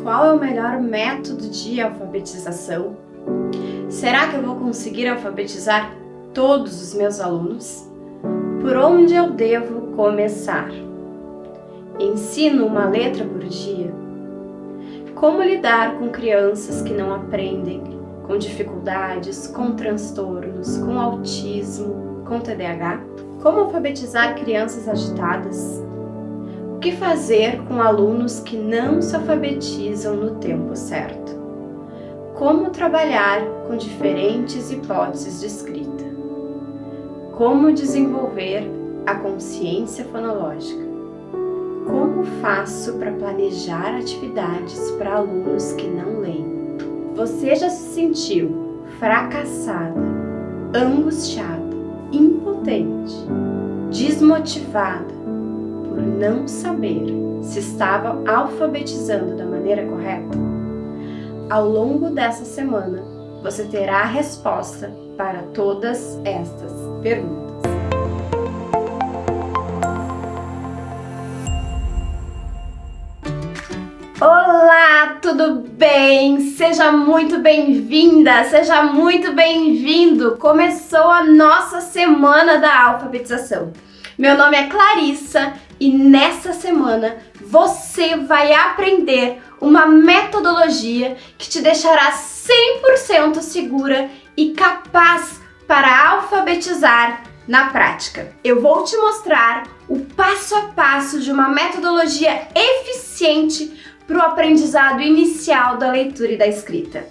Qual é o melhor método de alfabetização? Será que eu vou conseguir alfabetizar todos os meus alunos? Por onde eu devo começar? Ensino uma letra por dia? Como lidar com crianças que não aprendem, com dificuldades, com transtornos, com autismo, com TDAH? Como alfabetizar crianças agitadas? O que fazer com alunos que não se alfabetizam no tempo certo? Como trabalhar com diferentes hipóteses de escrita? Como desenvolver a consciência fonológica? Como faço para planejar atividades para alunos que não leem? Você já se sentiu fracassada, angustiada, impotente, desmotivada por não saber se estava alfabetizando da maneira correta? Ao longo dessa semana, você terá a resposta para todas estas perguntas. Olá, tudo bem? Seja muito bem-vinda, seja muito bem-vindo! Começou a nossa semana da alfabetização. Meu nome é Clarissa e nessa semana você vai aprender uma metodologia que te deixará 100% segura e capaz para alfabetizar na prática. Eu vou te mostrar o passo a passo de uma metodologia eficiente para o aprendizado inicial da leitura e da escrita.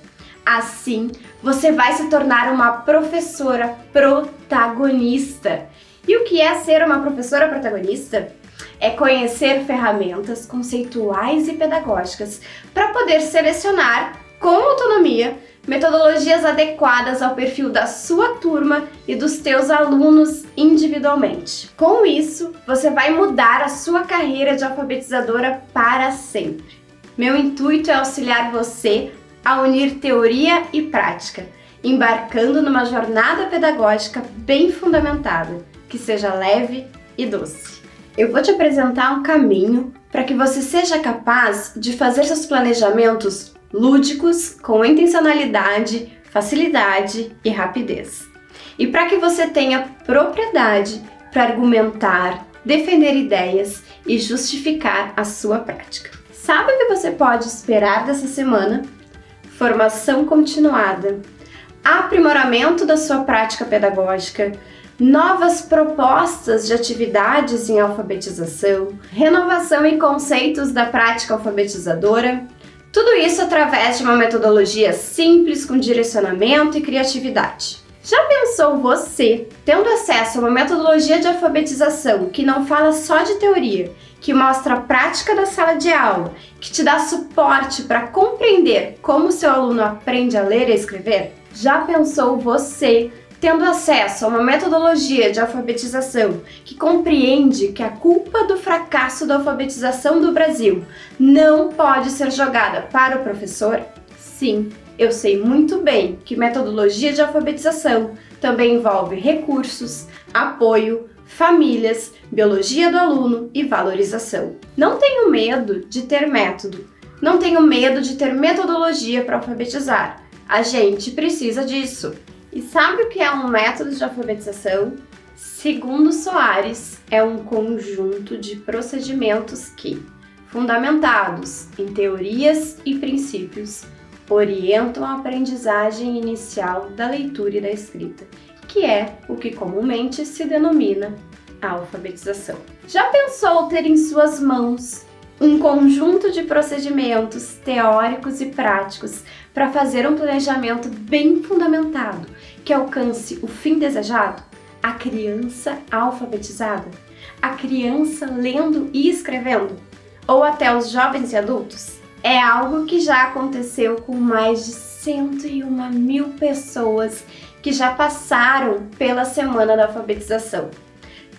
Assim, você vai se tornar uma professora protagonista. E o que é ser uma professora protagonista? É conhecer ferramentas conceituais e pedagógicas para poder selecionar, com autonomia, metodologias adequadas ao perfil da sua turma e dos teus alunos individualmente. Com isso, você vai mudar a sua carreira de alfabetizadora para sempre. Meu intuito é auxiliar você a unir teoria e prática, embarcando numa jornada pedagógica bem fundamentada, que seja leve e doce. Eu vou te apresentar um caminho para que você seja capaz de fazer seus planejamentos lúdicos, com intencionalidade, facilidade e rapidez. E para que você tenha propriedade para argumentar, defender ideias e justificar a sua prática. Sabe o que você pode esperar dessa semana? Formação continuada, aprimoramento da sua prática pedagógica, novas propostas de atividades em alfabetização, renovação e conceitos da prática alfabetizadora, tudo isso através de uma metodologia simples com direcionamento e criatividade. Já pensou você tendo acesso a uma metodologia de alfabetização que não fala só de teoria, que mostra a prática da sala de aula, que te dá suporte para compreender como seu aluno aprende a ler e escrever? Já pensou você tendo acesso a uma metodologia de alfabetização que compreende que a culpa do fracasso da alfabetização do Brasil não pode ser jogada para o professor? Sim, eu sei muito bem que metodologia de alfabetização também envolve recursos, apoio, famílias, biologia do aluno e valorização. Não tenho medo de ter método, não tenho medo de ter metodologia para alfabetizar. A gente precisa disso. E sabe o que é um método de alfabetização? Segundo Soares, é um conjunto de procedimentos que, fundamentados em teorias e princípios, orientam a aprendizagem inicial da leitura e da escrita, que é o que comumente se denomina a alfabetização. Já pensou ter em suas mãos um conjunto de procedimentos teóricos e práticos para fazer um planejamento bem fundamentado que alcance o fim desejado? A criança alfabetizada? A criança lendo e escrevendo? Ou até os jovens e adultos? É algo que já aconteceu com mais de 101.000 pessoas que já passaram pela Semana da Alfabetização,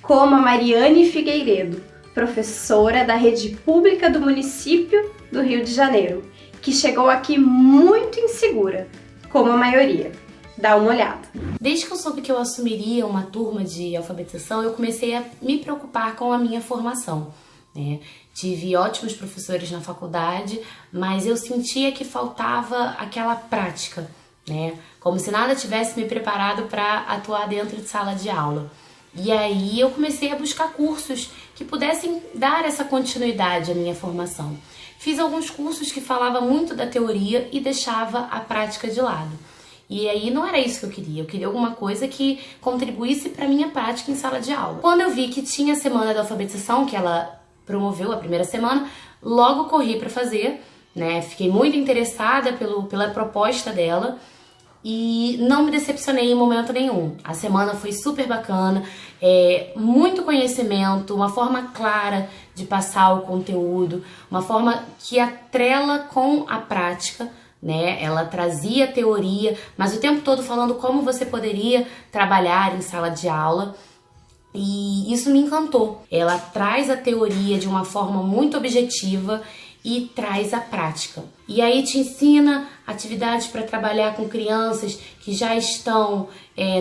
como a Mariane Figueiredo, professora da rede pública do município do Rio de Janeiro, que chegou aqui muito insegura, como a maioria. Dá uma olhada. Desde que eu soube que eu assumiria uma turma de alfabetização, eu comecei a me preocupar com a minha formação, né? tive ótimos professores na faculdade, mas eu sentia que faltava aquela prática, né? Como se nada tivesse me preparado para atuar dentro de sala de aula. E aí eu comecei a buscar cursos que pudessem dar essa continuidade à minha formação. Fiz alguns cursos que falavam muito da teoria e deixava a prática de lado. E aí não era isso que eu queria alguma coisa que contribuísse para a minha prática em sala de aula. Quando eu vi que tinha a semana da alfabetização, que ela promoveu a primeira semana, logo corri para fazer, né? Fiquei muito interessada pela proposta dela e não me decepcionei em momento nenhum. A semana foi super bacana, muito conhecimento, uma forma clara de passar o conteúdo, uma forma que atrela com a prática, né? Ela trazia teoria, mas o tempo todo falando como você poderia trabalhar em sala de aula. E isso me encantou. Ela traz a teoria de uma forma muito objetiva e traz a prática. E aí te ensina atividades para trabalhar com crianças que já estão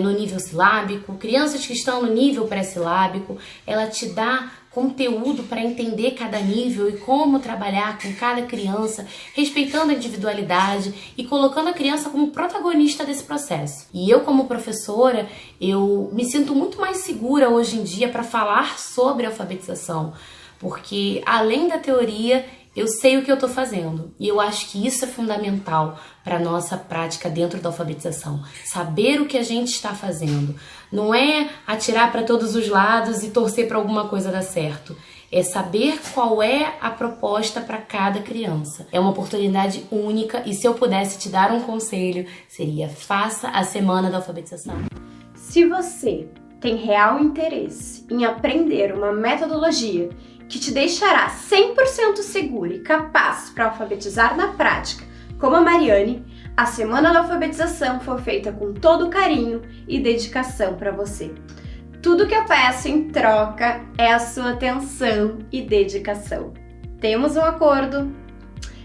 no nível silábico, crianças que estão no nível pré-silábico. Ela te dá conteúdo para entender cada nível e como trabalhar com cada criança, respeitando a individualidade e colocando a criança como protagonista desse processo. E eu, como professora, eu me sinto muito mais segura hoje em dia para falar sobre alfabetização, porque além da teoria, eu sei o que eu estou fazendo e eu acho que isso é fundamental para a nossa prática dentro da alfabetização. Saber o que a gente está fazendo. Não é atirar para todos os lados e torcer para alguma coisa dar certo. É saber qual é a proposta para cada criança. É uma oportunidade única e se eu pudesse te dar um conselho, seria faça a semana da alfabetização. Se você tem real interesse em aprender uma metodologia que te deixará 100% segura e capaz para alfabetizar na prática, como a Mariane, a Semana da Alfabetização foi feita com todo carinho e dedicação para você. Tudo que eu peço em troca é a sua atenção e dedicação. Temos um acordo?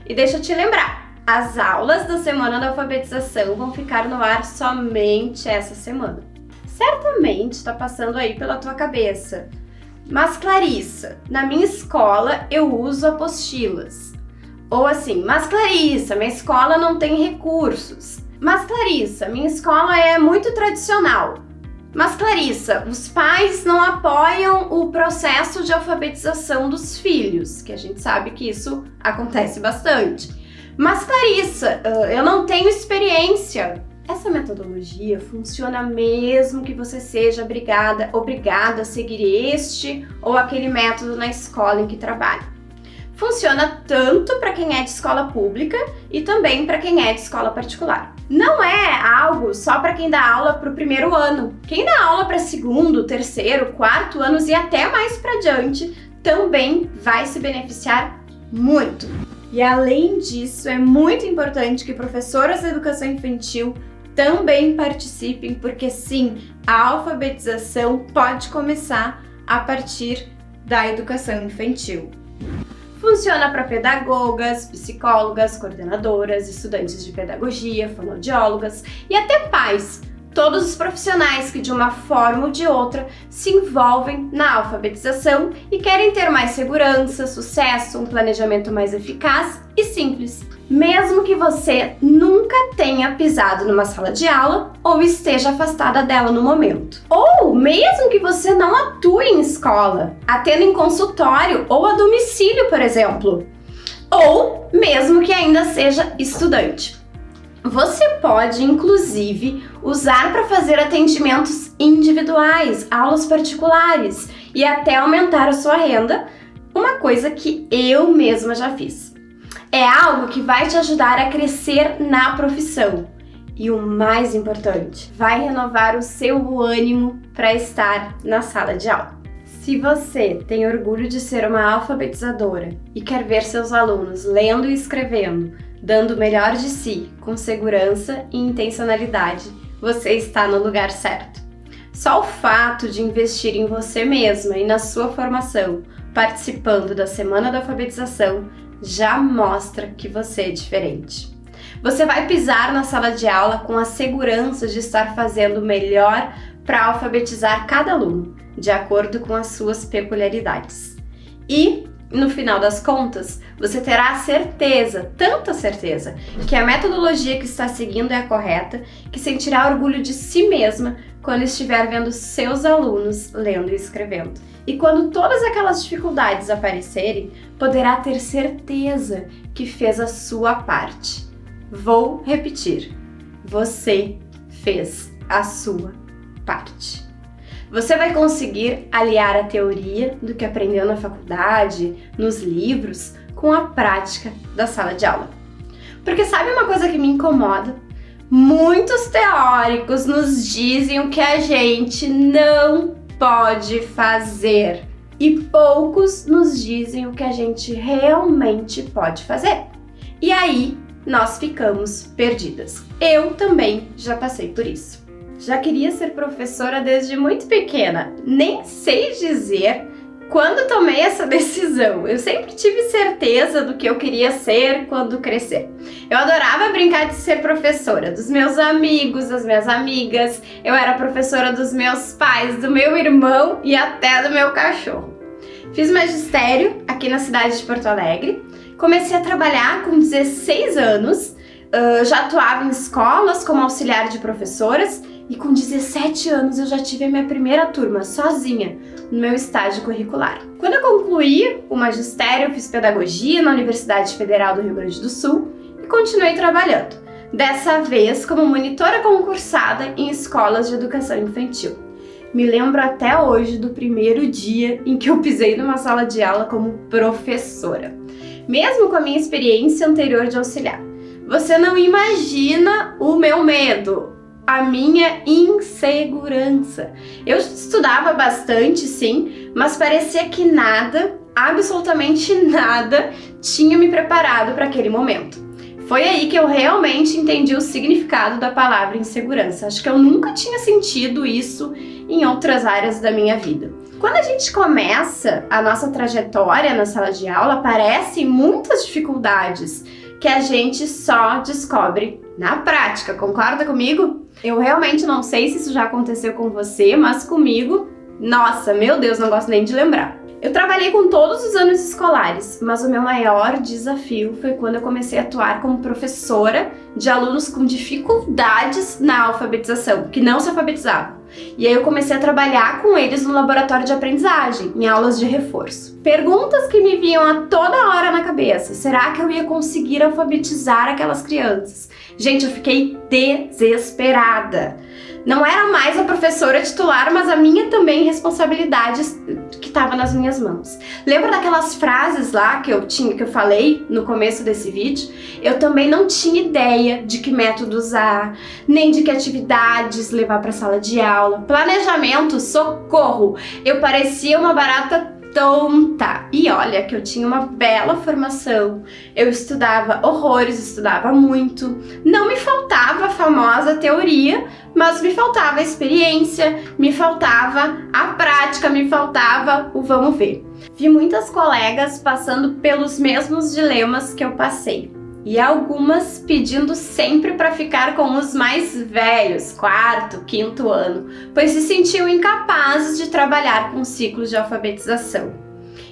E deixa eu te lembrar, as aulas da Semana da Alfabetização vão ficar no ar somente essa semana. Certamente está passando aí pela tua cabeça: mas Clarissa, na minha escola eu uso apostilas. Ou assim, mas Clarissa, minha escola não tem recursos. Mas Clarissa, minha escola é muito tradicional. Mas Clarissa, os pais não apoiam o processo de alfabetização dos filhos, que a gente sabe que isso acontece bastante. Mas Clarissa, eu não tenho experiência. Essa metodologia funciona mesmo que você seja obrigada a seguir este ou aquele método na escola em que trabalha. Funciona tanto para quem é de escola pública e também para quem é de escola particular. Não é algo só para quem dá aula para o primeiro ano. Quem dá aula para segundo, terceiro, quarto anos e até mais para diante também vai se beneficiar muito. E além disso, é muito importante que professoras de educação infantil também participem, porque sim, a alfabetização pode começar a partir da educação infantil. Funciona para pedagogas, psicólogas, coordenadoras, estudantes de pedagogia, fonoaudiólogas e até pais. Todos os profissionais que de uma forma ou de outra se envolvem na alfabetização e querem ter mais segurança, sucesso, um planejamento mais eficaz e simples. Mesmo que você nunca tenha pisado numa sala de aula ou esteja afastada dela no momento. Ou mesmo que você não atue em escola, atenda em consultório ou a domicílio, por exemplo. Ou mesmo que ainda seja estudante. Você pode, inclusive, usar para fazer atendimentos individuais, aulas particulares e até aumentar a sua renda, uma coisa que eu mesma já fiz. É algo que vai te ajudar a crescer na profissão. E o mais importante, vai renovar o seu ânimo para estar na sala de aula. Se você tem orgulho de ser uma alfabetizadora e quer ver seus alunos lendo e escrevendo, dando o melhor de si, com segurança e intencionalidade, você está no lugar certo. Só o fato de investir em você mesma e na sua formação, participando da Semana da Alfabetização, já mostra que você é diferente. Você vai pisar na sala de aula com a segurança de estar fazendo o melhor para alfabetizar cada aluno, de acordo com as suas peculiaridades. E no final das contas, você terá a certeza, tanta certeza, que a metodologia que está seguindo é a correta, que sentirá orgulho de si mesma quando estiver vendo seus alunos lendo e escrevendo. E quando todas aquelas dificuldades aparecerem, poderá ter certeza que fez a sua parte. Vou repetir. Você fez a sua parte. Você vai conseguir aliar a teoria do que aprendeu na faculdade, nos livros, com a prática da sala de aula. Porque sabe uma coisa que me incomoda? Muitos teóricos nos dizem o que a gente não pode fazer e poucos nos dizem o que a gente realmente pode fazer. E aí nós ficamos perdidas. Eu também já passei por isso. Já queria ser professora desde muito pequena. Nem sei dizer quando tomei essa decisão. Eu sempre tive certeza do que eu queria ser quando crescer. Eu adorava brincar de ser professora dos meus amigos, das minhas amigas. Eu era professora dos meus pais, do meu irmão e até do meu cachorro. Fiz magistério aqui na cidade de Porto Alegre. Comecei a trabalhar com 16 anos. Já atuava em escolas como auxiliar de professoras. E com 17 anos eu já tive a minha primeira turma, sozinha, no meu estágio curricular. Quando eu concluí o magistério, eu fiz pedagogia na Universidade Federal do Rio Grande do Sul e continuei trabalhando, dessa vez como monitora concursada em escolas de educação infantil. Me lembro até hoje do primeiro dia em que eu pisei numa sala de aula como professora, mesmo com a minha experiência anterior de auxiliar. Você não imagina o meu medo! A minha insegurança. Eu estudava bastante, sim, mas parecia que nada, absolutamente nada, tinha me preparado para aquele momento. Foi aí que eu realmente entendi o significado da palavra insegurança. Acho que eu nunca tinha sentido isso em outras áreas da minha vida. Quando a gente começa a nossa trajetória na sala de aula, aparecem muitas dificuldades que a gente só descobre na prática. Concorda comigo? Eu realmente não sei se isso já aconteceu com você, mas comigo, nossa, meu Deus, não gosto nem de lembrar. Eu trabalhei com todos os anos escolares, mas o meu maior desafio foi quando eu comecei a atuar como professora de alunos com dificuldades na alfabetização, que não se alfabetizavam. E aí eu comecei a trabalhar com eles no laboratório de aprendizagem, em aulas de reforço. Perguntas que me vinham a toda hora na cabeça. Será que eu ia conseguir alfabetizar aquelas crianças? Gente, eu fiquei desesperada. Não era mais a professora titular, mas a minha também responsabilidade que estava nas minhas mãos. Lembra daquelas frases lá que eu falei no começo desse vídeo? Eu também não tinha ideia de que método usar, nem de que atividades levar para a sala de aula. Planejamento, socorro! Eu parecia uma barata tonta. E olha que eu tinha uma bela formação, eu estudava horrores, estudava muito, não me faltava a famosa teoria, mas me faltava a experiência, me faltava a prática, me faltava o vamos ver. Vi muitas colegas passando pelos mesmos dilemas que eu passei. E algumas pedindo sempre para ficar com os mais velhos, 4º, 5º ano, pois se sentiam incapazes de trabalhar com ciclos de alfabetização.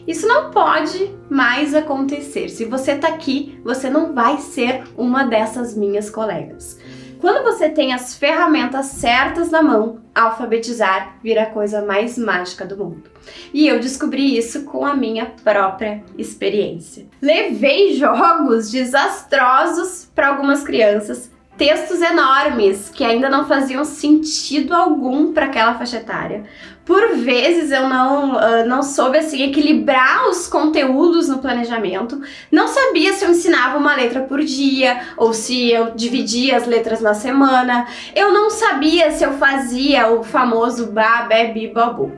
Isso não pode mais acontecer. Se você está aqui, você não vai ser uma dessas minhas colegas. Quando você tem as ferramentas certas na mão, alfabetizar vira a coisa mais mágica do mundo. E eu descobri isso com a minha própria experiência. Levei jogos desastrosos para algumas crianças, textos enormes que ainda não faziam sentido algum para aquela faixa etária. Por vezes eu não soube assim equilibrar os conteúdos no planejamento, não sabia se eu ensinava uma letra por dia ou se eu dividia as letras na semana, eu não sabia se eu fazia o famoso ba, be, bi, bobu.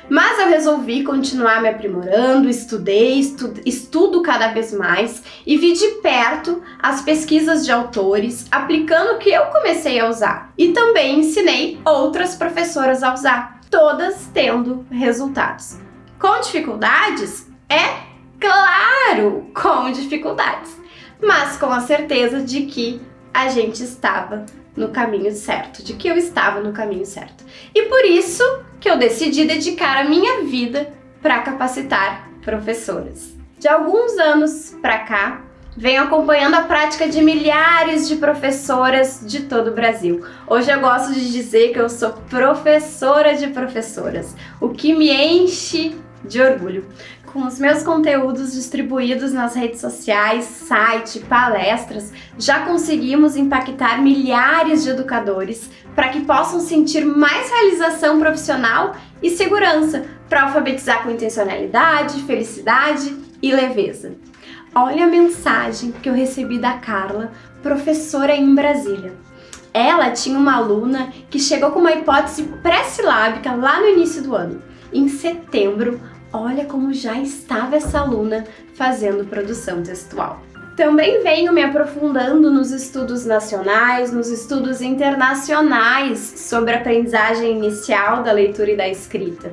Mas eu resolvi continuar me aprimorando, estudo cada vez mais e vi de perto as pesquisas de autores, aplicando o que eu comecei a usar. E também ensinei outras professoras a usar, todas tendo resultados. Com dificuldades? É claro, com dificuldades, mas com a certeza de que a gente estava no caminho certo, de que eu estava no caminho certo. E por isso que eu decidi dedicar a minha vida para capacitar professoras. De alguns anos para cá, venho acompanhando a prática de milhares de professoras de todo o Brasil. Hoje eu gosto de dizer que eu sou professora de professoras, o que me enche de orgulho. Com os meus conteúdos distribuídos nas redes sociais, site, palestras, já conseguimos impactar milhares de educadores para que possam sentir mais realização profissional e segurança para alfabetizar com intencionalidade, felicidade e leveza. Olha a mensagem que eu recebi da Carla, professora em Brasília. Ela tinha uma aluna que chegou com uma hipótese pré-silábica lá no início do ano. Em setembro, olha como já estava essa aluna fazendo produção textual. Também venho me aprofundando nos estudos nacionais, nos estudos internacionais sobre a aprendizagem inicial da leitura e da escrita.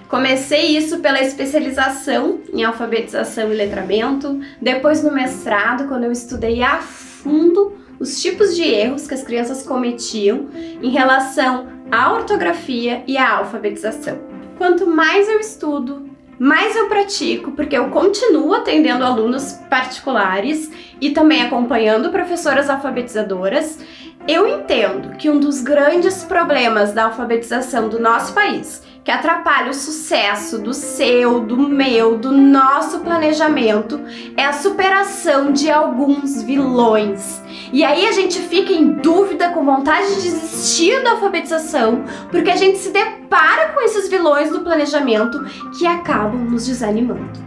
Comecei isso pela especialização em alfabetização e letramento, depois no mestrado, quando eu estudei a fundo os tipos de erros que as crianças cometiam em relação à ortografia e à alfabetização. Quanto mais eu estudo, mais eu pratico, porque eu continuo atendendo alunos particulares e também acompanhando professoras alfabetizadoras, eu entendo que um dos grandes problemas da alfabetização do nosso país, que atrapalha o sucesso do seu, do meu, do nosso planejamento, é a superação de alguns vilões. E aí a gente fica em dúvida, com vontade de desistir da alfabetização, porque a gente se depara com esses vilões do planejamento que acabam nos desanimando.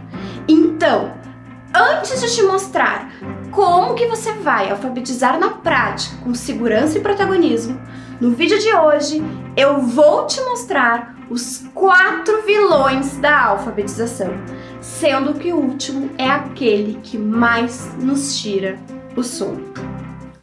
Então, antes de te mostrar como que você vai alfabetizar na prática com segurança e protagonismo, no vídeo de hoje eu vou te mostrar os 4 vilões da alfabetização, sendo que o último é aquele que mais nos tira o sono.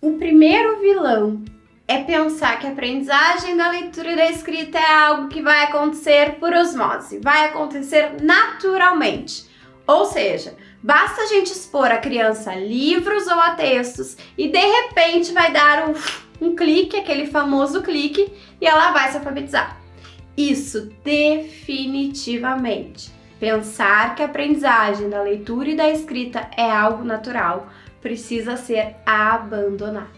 O primeiro vilão é pensar que a aprendizagem da leitura e da escrita é algo que vai acontecer por osmose, vai acontecer naturalmente. Ou seja, basta a gente expor a criança a livros ou a textos e de repente vai dar um clique, aquele famoso clique, e ela vai se alfabetizar. Isso definitivamente. Pensar que a aprendizagem da leitura e da escrita é algo natural precisa ser abandonado.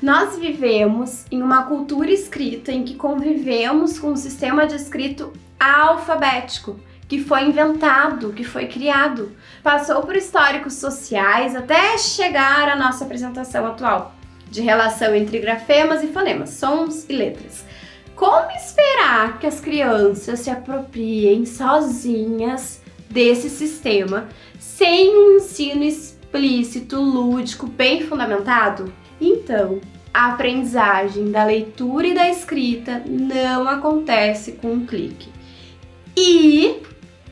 Nós vivemos em uma cultura escrita em que convivemos com um sistema de escrito alfabético, que foi inventado, que foi criado, passou por históricos sociais até chegar à nossa apresentação atual, de relação entre grafemas e fonemas, sons e letras. Como esperar que as crianças se apropriem sozinhas desse sistema sem um ensino explícito, lúdico, bem fundamentado? Então, a aprendizagem da leitura e da escrita não acontece com um clique. E,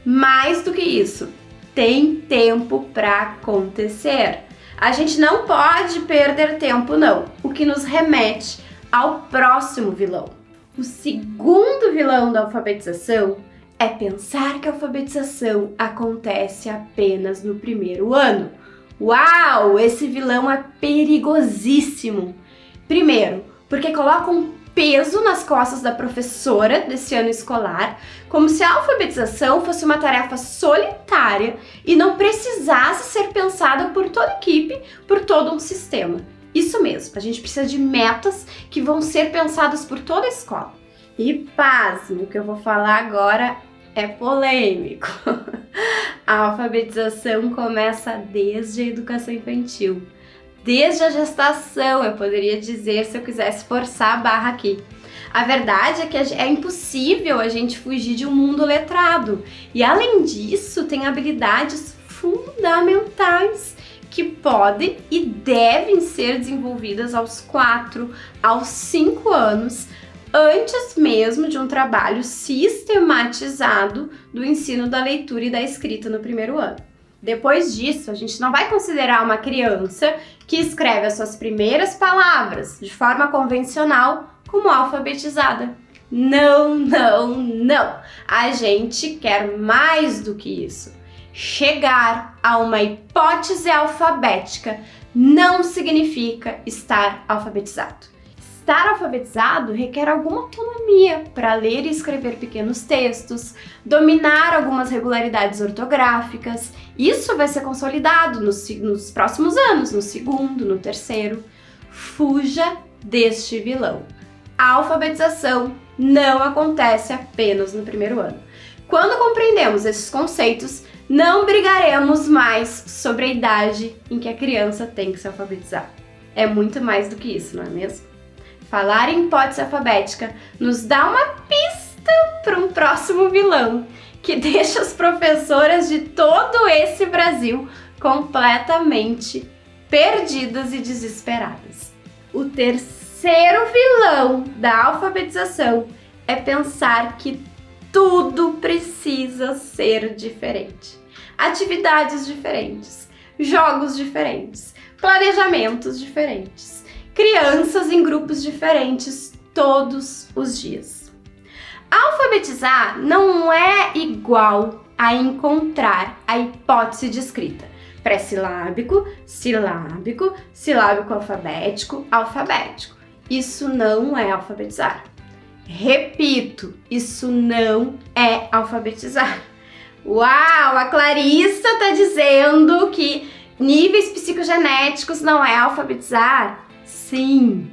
mais do que isso, tem tempo para acontecer. A gente não pode perder tempo, não, o que nos remete ao próximo vilão. O segundo vilão da alfabetização é pensar que a alfabetização acontece apenas no primeiro ano. Uau, esse vilão é perigosíssimo. Primeiro, porque coloca um peso nas costas da professora desse ano escolar, como se a alfabetização fosse uma tarefa solitária e não precisasse ser pensada por toda a equipe, por todo um sistema. Isso mesmo, a gente precisa de metas que vão ser pensadas por toda a escola. E pasme, o que eu vou falar agora é polêmico. A alfabetização começa desde a educação infantil. Desde a gestação, eu poderia dizer, se eu quisesse forçar a barra aqui. A verdade é que é impossível a gente fugir de um mundo letrado. E além disso, tem habilidades fundamentais que podem e devem ser desenvolvidas aos 4, aos 5 anos, antes mesmo de um trabalho sistematizado do ensino da leitura e da escrita no primeiro ano. Depois disso, a gente não vai considerar uma criança que escreve as suas primeiras palavras de forma convencional como alfabetizada. Não, não, não! A gente quer mais do que isso. Chegar a uma hipótese alfabética não significa estar alfabetizado. Estar alfabetizado requer alguma autonomia para ler e escrever pequenos textos, dominar algumas regularidades ortográficas, Isso vai ser consolidado nos próximos anos, no segundo, no terceiro. Fuja deste vilão. A alfabetização não acontece apenas no primeiro ano. Quando compreendemos esses conceitos, não brigaremos mais sobre a idade em que a criança tem que se alfabetizar. É muito mais do que isso, não é mesmo? Falar em hipótese alfabética nos dá uma pista para um próximo vilão, que deixa as professoras de todo esse Brasil completamente perdidas e desesperadas. O terceiro vilão da alfabetização é pensar que tudo precisa ser diferente. Atividades diferentes, jogos diferentes, planejamentos diferentes, crianças em grupos diferentes todos os dias. Alfabetizar não é igual a encontrar a hipótese de escrita. Pré-silábico, silábico, silábico alfabético, alfabético. Isso não é alfabetizar. Repito, isso não é alfabetizar. Uau, a Clarissa tá dizendo que níveis psicogenéticos não é alfabetizar? Sim,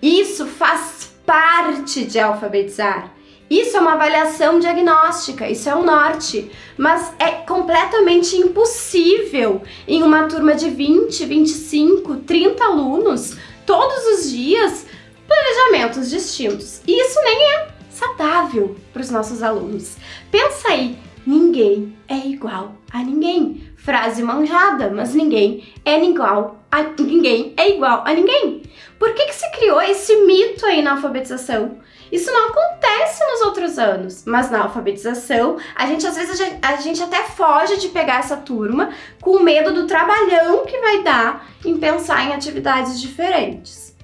isso faz parte de alfabetizar. Isso é uma avaliação diagnóstica, isso é o norte, mas é completamente impossível em uma turma de 20, 25, 30 alunos, todos os dias, planejamentos distintos. E isso nem é saudável para os nossos alunos. Pensa aí, ninguém é igual a ninguém. Frase manjada, mas ninguém é igual a ninguém. Por que se criou esse mito aí na alfabetização? Isso não acontece nos outros anos, mas na alfabetização, às vezes a gente até foge de pegar essa turma com medo do trabalhão que vai dar em pensar em atividades diferentes.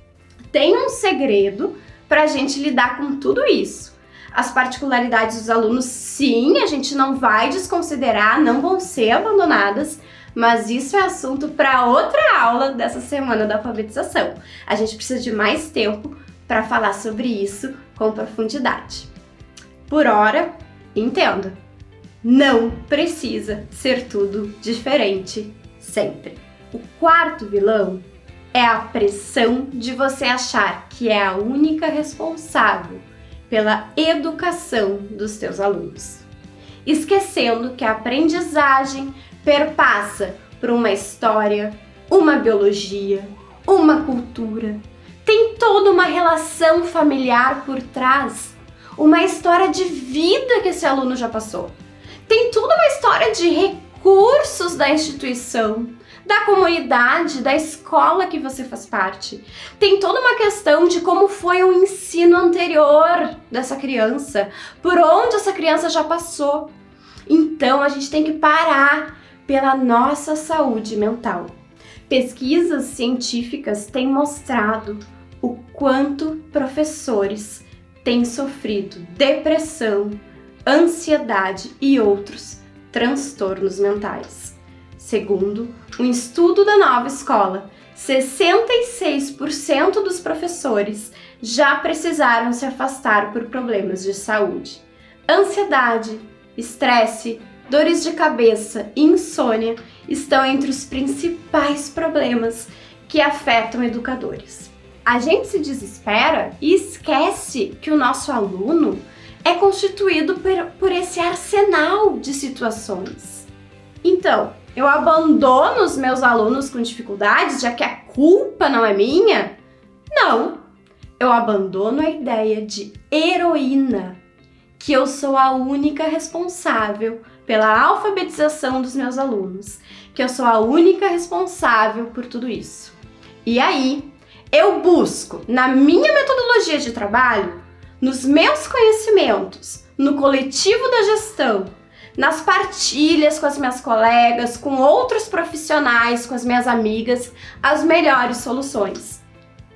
Tem um segredo para a gente lidar com tudo isso. As particularidades dos alunos, sim, a gente não vai desconsiderar, não vão ser abandonadas, mas isso é assunto para outra aula dessa semana da alfabetização. A gente precisa de mais tempo para falar sobre isso com profundidade. Por hora, entenda, não precisa ser tudo diferente sempre. O quarto vilão é a pressão de você achar que é a única responsável pela educação dos teus alunos, esquecendo que a aprendizagem perpassa por uma história, uma biologia, uma cultura, tem toda uma relação familiar por trás, uma história de vida que esse aluno já passou, tem toda uma história de recursos da instituição, da comunidade, da escola que você faz parte. Tem toda uma questão de como foi o ensino anterior dessa criança, por onde essa criança já passou. Então a gente tem que parar pela nossa saúde mental. Pesquisas científicas têm mostrado o quanto professores têm sofrido depressão, ansiedade e outros transtornos mentais. Segundo um estudo da Nova Escola, 66% dos professores já precisaram se afastar por problemas de saúde. Ansiedade, estresse, dores de cabeça e insônia estão entre os principais problemas que afetam educadores. A gente se desespera e esquece que o nosso aluno é constituído por esse arsenal de situações. Então, eu abandono os meus alunos com dificuldades, já que a culpa não é minha? Não, eu abandono a ideia de heroína, que eu sou a única responsável pela alfabetização dos meus alunos, que eu sou a única responsável por tudo isso. E aí, eu busco, na minha metodologia de trabalho, nos meus conhecimentos, no coletivo da gestão, nas partilhas com as minhas colegas, com outros profissionais, com as minhas amigas, as melhores soluções.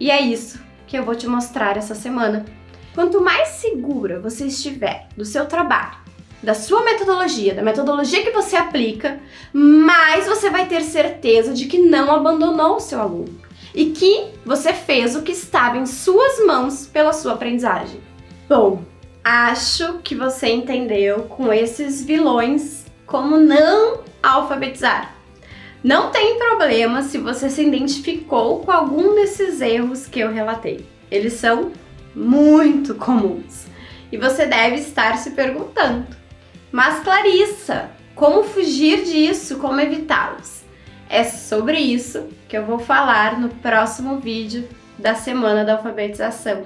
E é isso que eu vou te mostrar essa semana. Quanto mais segura você estiver do seu trabalho, da sua metodologia, da metodologia que você aplica, mais você vai ter certeza de que não abandonou o seu aluno e que você fez o que estava em suas mãos pela sua aprendizagem. Bom, acho que você entendeu com esses vilões como não alfabetizar. Não tem problema se você se identificou com algum desses erros que eu relatei. Eles são muito comuns e você deve estar se perguntando: mas Clarissa, como fugir disso? Como evitá-los? É sobre isso que eu vou falar no próximo vídeo da Semana da Alfabetização.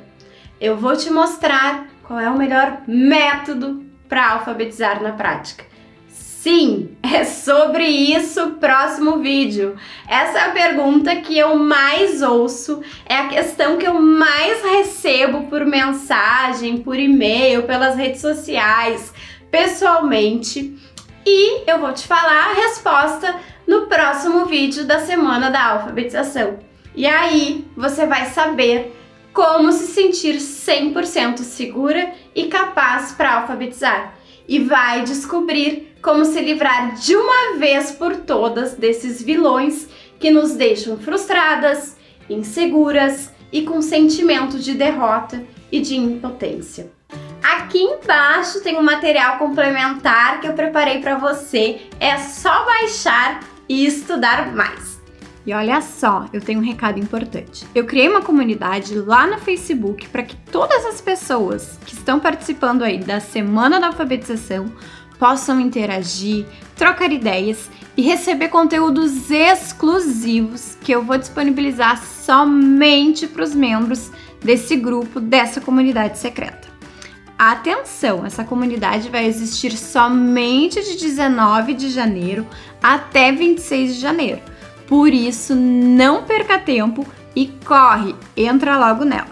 Eu vou te mostrar qual é o melhor método para alfabetizar na prática. Sim, é sobre isso o próximo vídeo. Essa é a pergunta que eu mais ouço, é a questão que eu mais recebo por mensagem, por e-mail, pelas redes sociais, pessoalmente. E eu vou te falar a resposta no próximo vídeo da Semana da Alfabetização. E aí você vai saber como se sentir 100% segura e capaz para alfabetizar. E vai descobrir como se livrar de uma vez por todas desses vilões que nos deixam frustradas, inseguras e com sentimento de derrota e de impotência. Aqui embaixo tem um material complementar que eu preparei para você, é só baixar e estudar mais. E olha só, eu tenho um recado importante. Eu criei uma comunidade lá no Facebook para que todas as pessoas que estão participando aí da Semana da Alfabetização possam interagir, trocar ideias e receber conteúdos exclusivos que eu vou disponibilizar somente para os membros desse grupo, dessa comunidade secreta. Atenção, essa comunidade vai existir somente de 19 de janeiro até 26 de janeiro. Por isso, não perca tempo e corre, entra logo nela.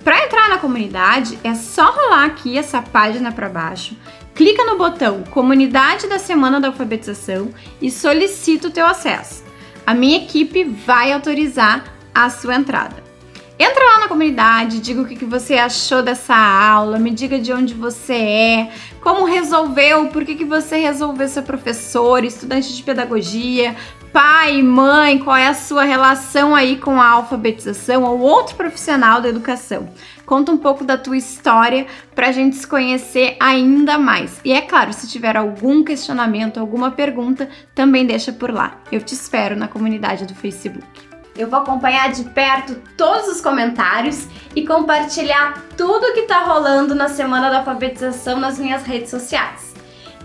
Para entrar na comunidade, é só rolar aqui essa página para baixo, clica no botão Comunidade da Semana da Alfabetização e solicita o teu acesso. A minha equipe vai autorizar a sua entrada. Entra lá na comunidade, diga o que você achou dessa aula, me diga de onde você é, como resolveu, por que você resolveu ser professor, estudante de pedagogia, pai, mãe, qual é a sua relação aí com a alfabetização ou outro profissional da educação. Conta um pouco da tua história para a gente se conhecer ainda mais. E é claro, se tiver algum questionamento, alguma pergunta, também deixa por lá. Eu te espero na comunidade do Facebook. Eu vou acompanhar de perto todos os comentários e compartilhar tudo que tá rolando na Semana da Alfabetização nas minhas redes sociais.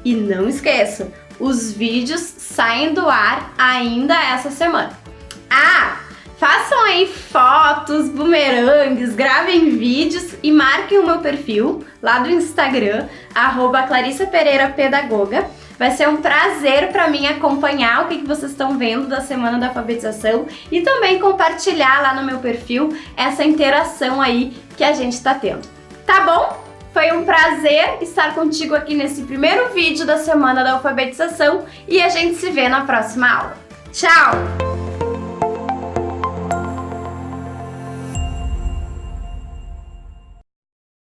E não esqueça, os vídeos saem do ar ainda essa semana. Façam aí fotos, bumerangues, gravem vídeos e marquem o meu perfil lá do Instagram, @ClarissaPereiraPedagoga. Vai ser um prazer para mim acompanhar o que vocês estão vendo da Semana da Alfabetização e também compartilhar lá no meu perfil essa interação aí que a gente está tendo. Tá bom? Foi um prazer estar contigo aqui nesse primeiro vídeo da Semana da Alfabetização e a gente se vê na próxima aula. Tchau!